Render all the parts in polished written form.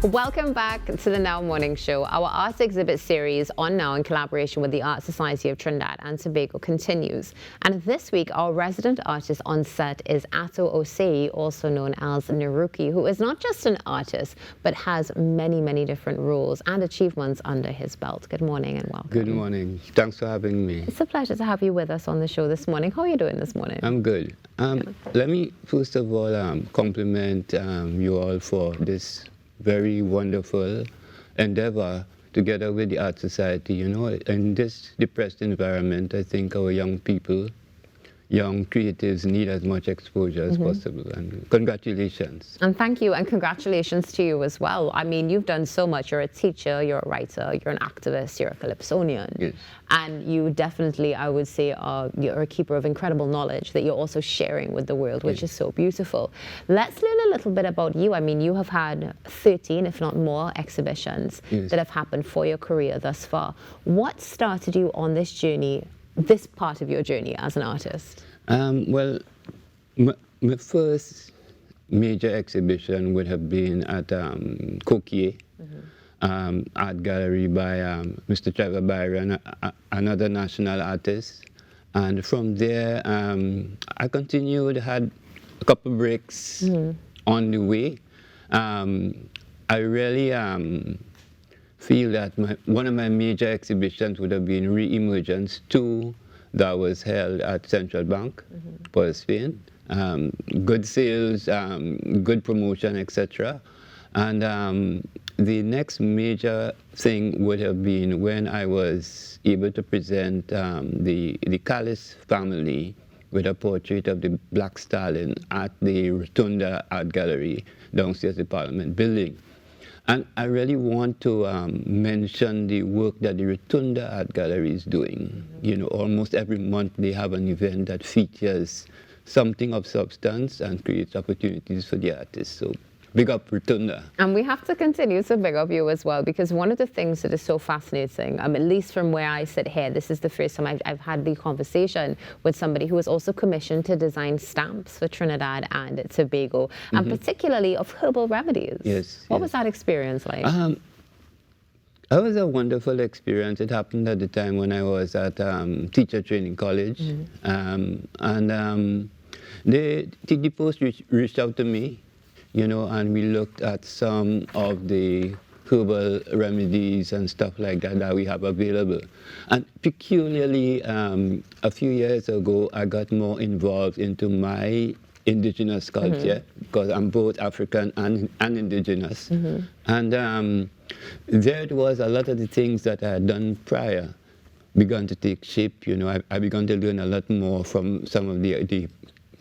Welcome back to the Now Morning Show. Our art exhibit series on Now in collaboration with the Art Society of Trinidad and Tobago continues. And this week, our resident artist on set is Ato Osei, also known as Naruki, who is not just an artist, but has many, many different roles and achievements under his belt. Good morning and welcome. Good morning. Thanks for having me. It's a pleasure to have you with us on the show this morning. How are you doing this morning? I'm good. Let me first of all compliment you all for this very wonderful endeavor together with the Art Society. You know, in this depressed environment, I think our young people, young creatives need as much exposure as possible. And congratulations. And thank you, and congratulations to you as well. I mean, you've done so much. You're a teacher, you're a writer, you're an activist, you're a Calypsonian. Yes. And you definitely, I would say, you're a keeper of incredible knowledge that you're also sharing with the world, which is so beautiful. Let's learn a little bit about you. I mean, you have had 13, if not more, exhibitions that have happened for your career thus far. What started you on this journey, this part of your journey as an artist? Well, my first major exhibition would have been at Coquier Art Gallery by Mr. Trevor Byron, another national artist. And from there, I continued, had a couple breaks on the way. I really feel that one of my major exhibitions would have been Re-Emergence 2 that was held at Central Bank, Port of Spain. Good sales, good promotion, etc. And the next major thing would have been when I was able to present the Callis family with a portrait of the Black Stallion at the Rotunda Art Gallery downstairs the Parliament building. And I really want to mention the work that the Rotunda Art Gallery is doing. You know, almost every month they have an event that features something of substance and creates opportunities for the artists. So big up Rotunda. And we have to continue to big up you as well, because one of the things that is so fascinating, at least from where I sit here, this is the first time I've had the conversation with somebody who was also commissioned to design stamps for Trinidad and Tobago, and particularly of herbal remedies. Yes. What was that experience like? It was a wonderful experience. It happened at the time when I was at Teacher Training College. The Post reached out to me, you know, and we looked at some of the herbal remedies and stuff like that that we have available. And peculiarly, a few years ago, I got more involved into my indigenous culture, because I'm both African and indigenous. And there it was, a lot of the things that I had done prior began to take shape. You know, I began to learn a lot more from some of the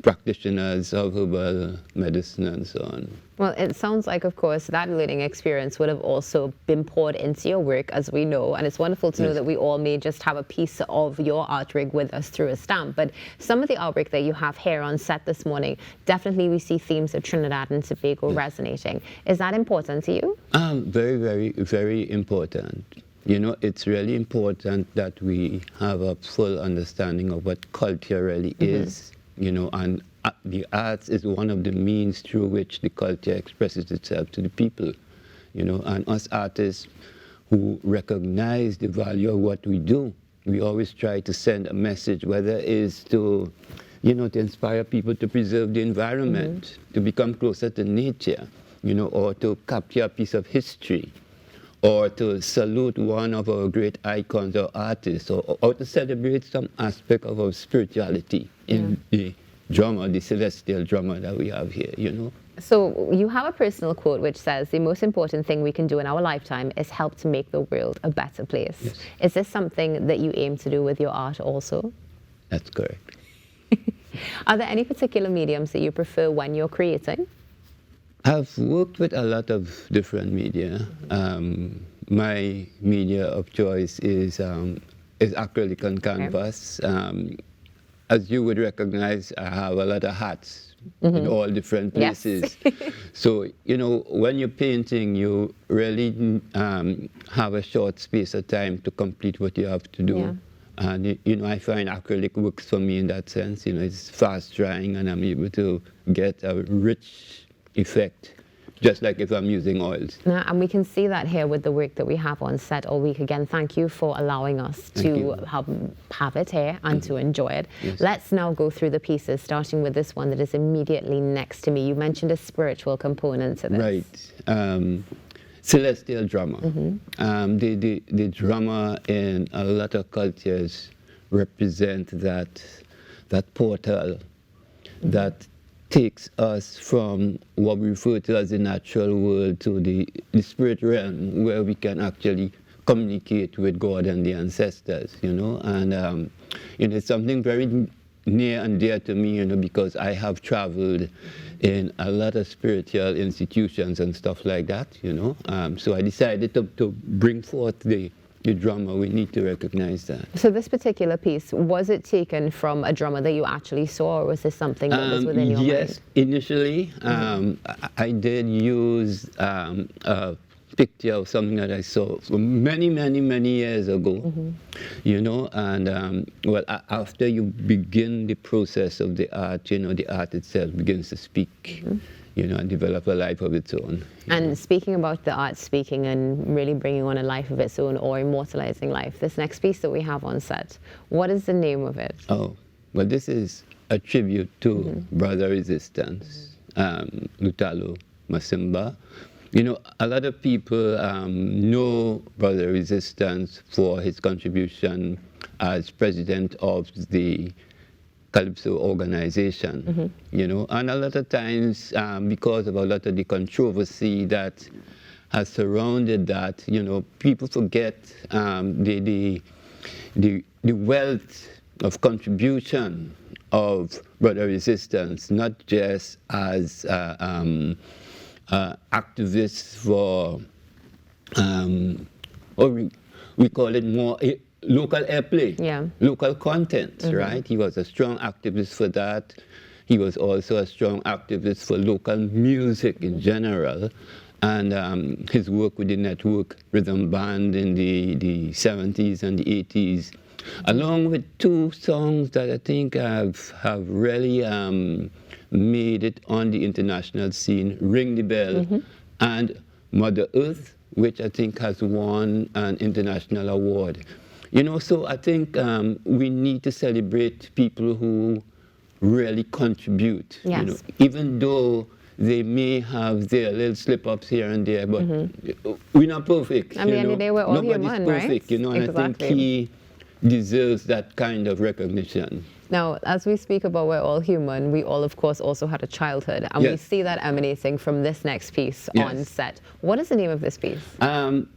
practitioners of herbal medicine and so on. Well, it sounds like, of course, that learning experience would have also been poured into your work, as we know. And it's wonderful to know that we all may just have a piece of your artwork with us through a stamp. But some of the artwork that you have here on set this morning, definitely we see themes of Trinidad and Tobago resonating. Is that important to you? Very, very, very important. You know, it's really important that we have a full understanding of what culture really is. You know, and the arts is one of the means through which the culture expresses itself to the people. You know, and us artists who recognize the value of what we do, we always try to send a message, whether it is to, you know, to inspire people to preserve the environment, to become closer to nature, you know, or to capture a piece of history, or to salute one of our great icons or artists, or to celebrate some aspect of our spirituality in the drama, the celestial drama that we have here, you know. So you have a personal quote which says, the most important thing we can do in our lifetime is help to make the world a better place. Yes. Is this something that you aim to do with your art also? That's correct. Are there any particular mediums that you prefer when you're creating? I've worked with a lot of different media. My media of choice is acrylic on canvas. As you would recognize, I have a lot of hats in all different places. Yes. So, you know, when you're painting, you really have a short space of time to complete what you have to do. Yeah. And, you know, I find acrylic works for me in that sense. You know, it's fast drying and I'm able to get a rich effect just like if I'm using oils. Now, and we can see that here with the work that we have on set all week. Again, thank you for allowing us to have it here and to enjoy it. Yes. Let's now go through the pieces, starting with this one that is immediately next to me. You mentioned a spiritual component to this. Right. Celestial drama. The drama in a lot of cultures represent that portal that takes us from what we refer to as the natural world to the spirit realm, where we can actually communicate with God and the ancestors, and it's something very near and dear to me, because I have traveled in a lot of spiritual institutions and stuff like that, so I decided to bring forth the drummer. We need to recognize that. So this particular piece, was it taken from a drummer that you actually saw, or was this something that was within your mind? Yes, initially I did use a picture of something that I saw from many, many, many years ago, and well, after you begin the process of the art, the art itself begins to speak, and develop a life of its own. And speaking about the art speaking and really bringing on a life of its own or immortalizing life, this next piece that we have on set, what is the name of it? Oh, well, this is a tribute to Brother Resistance, Lutalo Masimba. A lot of people know Brother Resistance for his contribution as president of the Calypso organization, and a lot of times because of a lot of the controversy that has surrounded that, people forget the wealth of contribution of Brother Resistance, not just as activists for, or we call it more local airplay, local content, right? He was a strong activist for that. He was also a strong activist for local music in general. And his work with the Network Rhythm Band in the 70s and the 80s, along with two songs that I think have really made it on the international scene, Ring the Bell and Mother Earth, which I think has won an international award. So I think we need to celebrate people who really contribute, even though they may have their little slip-ups here and there, but we're not perfect. I mean, they were all Nobody's human, perfect, right? and I think he deserves that kind of recognition. Now, as we speak about we're all human, we all, of course, also had a childhood, and we see that emanating from this next piece on set. What is the name of this piece?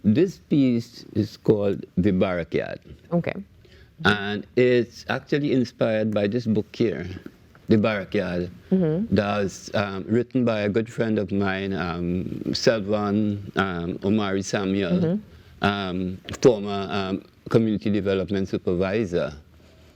This piece is called The Barricade. Okay. And it's actually inspired by this book here, The Barricade, that's written by a good friend of mine, Selvan Omari Samuel, former community development supervisor.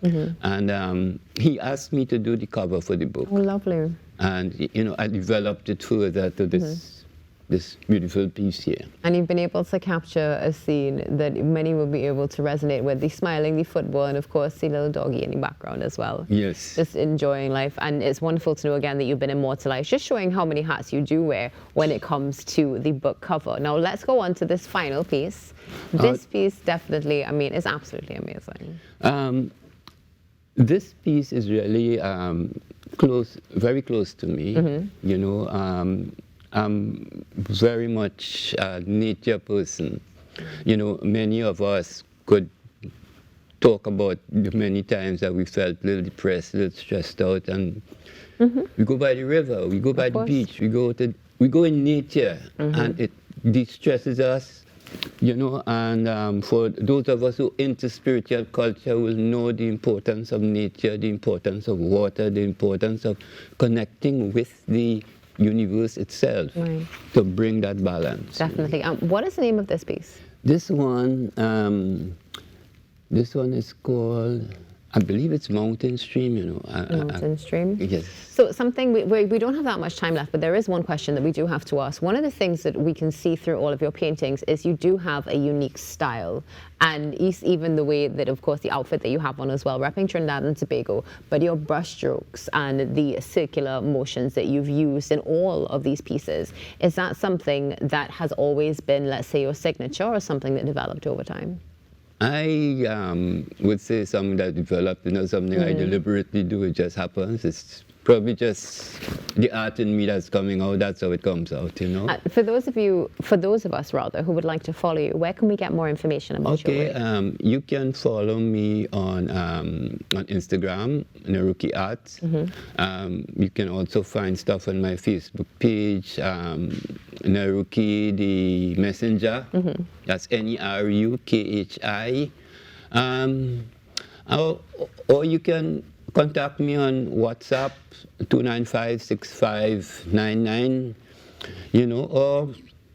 And he asked me to do the cover for the book. Oh, lovely. And, I developed it further to this beautiful piece here. And you've been able to capture a scene that many will be able to resonate with, the smiling, the football, and of course the little doggy in the background as well. Yes. Just enjoying life. And it's wonderful to know again that you've been immortalized, just showing how many hats you do wear when it comes to the book cover. Now let's go on to this final piece. This piece definitely, I mean, is absolutely amazing. This piece is really very close to me. I'm very much a nature person. Many of us could talk about the many times that we felt a little depressed, a little stressed out, and we go by the river, we go by the beach, we go in nature, and it de-stresses us. And for those of us who are into spiritual culture will know the importance of nature, the importance of water, the importance of connecting with the universe itself to bring that balance. Definitely. What is the name of this piece? This one is called I believe it's Mountain Stream, you know. Mountain Stream? Yes. So something, we don't have that much time left, but there is one question that we do have to ask. One of the things that we can see through all of your paintings is you do have a unique style. And even the way that, of course, the outfit that you have on as well, repping Trinidad and Tobago, but your brushstrokes and the circular motions that you've used in all of these pieces, is that something that has always been, let's say, your signature, or something that developed over time? I would say something that developed, you know, something I deliberately do, it just happens. It's probably just the art in me that's coming out, that's how it comes out, you know. For those of us rather, who would like to follow you, where can we get more information about your work? You can follow me on Instagram, Naruki Art. You can also find stuff on my Facebook page, Naruki the Messenger. That's Nerukhi. Or you can contact me on WhatsApp, 295-6599, you know, or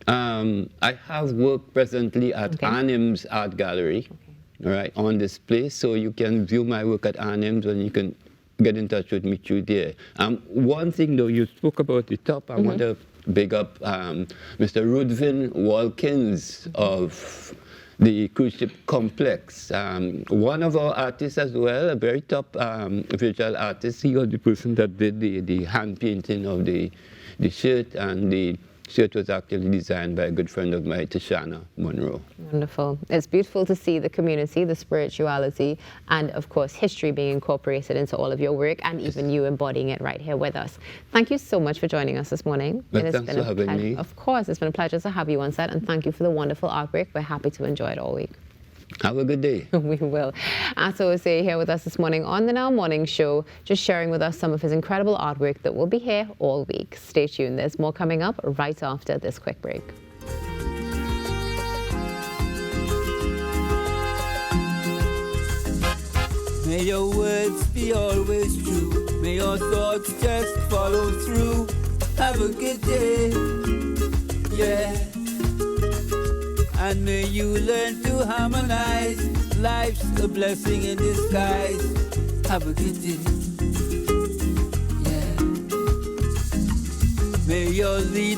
I have work presently at Arnhem's Art Gallery, right, on display, so you can view my work at Arnhem's and you can get in touch with me through there. One thing though, you spoke about the top, I want to big up Mr. Rudvin Walkins of the cruise ship complex. One of our artists as well, a very top visual artist. He was the person that did the hand painting of the shirt, and the shirt was actually designed by a good friend of mine, Tashana Monroe. Wonderful. It's beautiful to see the community, the spirituality, and of course history being incorporated into all of your work, and even you embodying it right here with us. Thank you so much for joining us this morning. Well, thanks for having me. Of course, it's been a pleasure to have you on set, and thank you for the wonderful artwork. We're happy to enjoy it all week. Have a good day. We will. Ato Osei here with us this morning on the Now Morning Show, just sharing with us some of his incredible artwork that will be here all week. Stay tuned. There's more coming up right after this quick break. May your words be always true. May your thoughts just follow through. Have a good day. Yeah. And may you learn to harmonize. Life's a blessing in disguise. Have a good day. Yeah. May your leader